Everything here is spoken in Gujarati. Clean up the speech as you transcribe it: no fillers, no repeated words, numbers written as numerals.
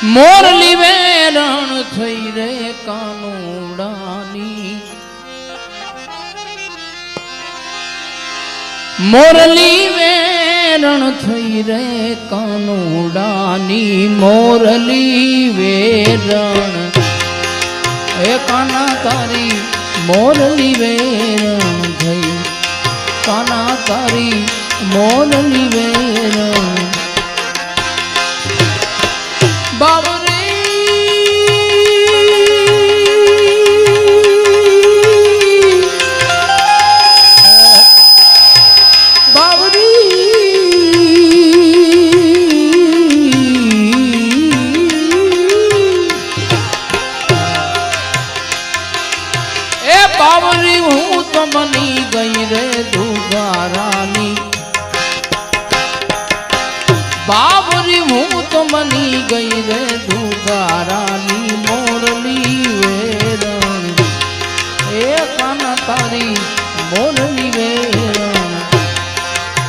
મોરલી વેરણ થઈ રે કાનુડાની મોરલી વેરણ થઈ રે કાનુડાની મોરલી વેરણ એ કાના તારી મોરલી વેરણ થઈ કાના તારી મોરલી વેરણ બાવરી હું તો બની ગઈ રે દુગારાની બાવરી હું તો બની ગઈ રે દુગારાની મોરલી વેરણ એ કાના તારી મોરલી વેરણ